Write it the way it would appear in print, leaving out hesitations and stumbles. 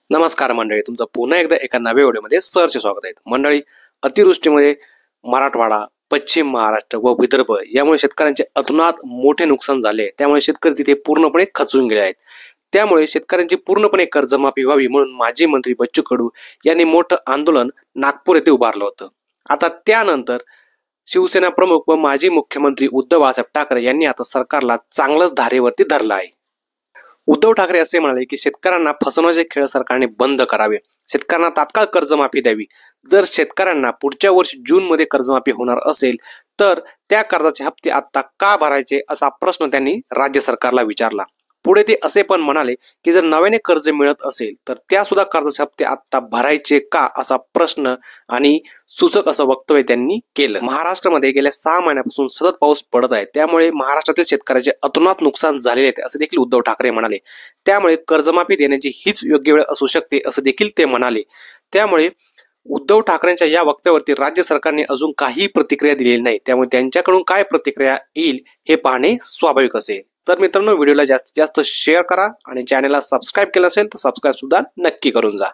नमस्कार मंडळी, तुमचं पुन्हा एकदा एका नव्या व्हिडिओमध्ये सहर्ष स्वागत आहे. मंडळी, अतिवृष्टीमुळे मराठवाडा, पश्चिम महाराष्ट्र व विदर्भ यामुळे शेतकऱ्यांचे अतोनात मोठे नुकसान झाले. त्यामुळे शेतकरी तिथे पूर्णपणे खचून गेले आहेत. त्यामुळे शेतकऱ्यांची पूर्णपणे कर्जमाफी व्हावी म्हणून माजी मंत्री बच्चू कडू यांनी मोठं आंदोलन नागपूर येथे उभारलं होतं. आता त्यानंतर शिवसेना प्रमुख व माजी मुख्यमंत्री उद्धव बाळासाहेब ठाकरे यांनी आता सरकारला चांगलंच धारेवरती धरलं आहे. उद्धव ठाकरे असे म्हणाले की शेतकऱ्यांना फसवण्याचे खेळ सरकारने बंद करावे, शेतकऱ्यांना तात्काळ कर्जमाफी द्यावी. जर शेतकऱ्यांना पुढच्या वर्षी जून मध्ये कर्जमाफी होणार असेल तर त्या कर्जाचे हप्ते आता का भरायचे असा प्रश्न त्यांनी राज्य सरकारला विचारला. पुढे ते असे पण म्हणाले की जर नव्याने कर्ज मिळत असेल तर त्या सुद्धा कर्जाचे हप्ते आता भरायचे का असा प्रश्न आणि सूचक असं वक्तव्य त्यांनी केलं. महाराष्ट्रामध्ये गेल्या 6 महिन्यापासून सतत पाऊस पडत आहे, त्यामुळे महाराष्ट्रातील शेतकऱ्याचे अतोनात नुकसान झालेले आहे असे देखील उद्धव ठाकरे म्हणाले. त्यामुळे कर्जमाफी देण्याची हीच योग्य वेळ असू शकते असं देखील ते म्हणाले. त्यामुळे उद्धव ठाकरेंच्या या वक्तव्यावरती राज्य सरकारने अजून काही प्रतिक्रिया दिलेली नाही. त्यामुळे त्यांच्याकडून काय प्रतिक्रिया येईल हे पाहणे स्वाभाविक असेल. तर मित्रांनो, व्हिडिओला जास्तीत जास्त शेअर करा आणि चॅनलला सबस्क्राईब केलं असेल तर सबस्क्राईब सुद्धा नक्की करून जा.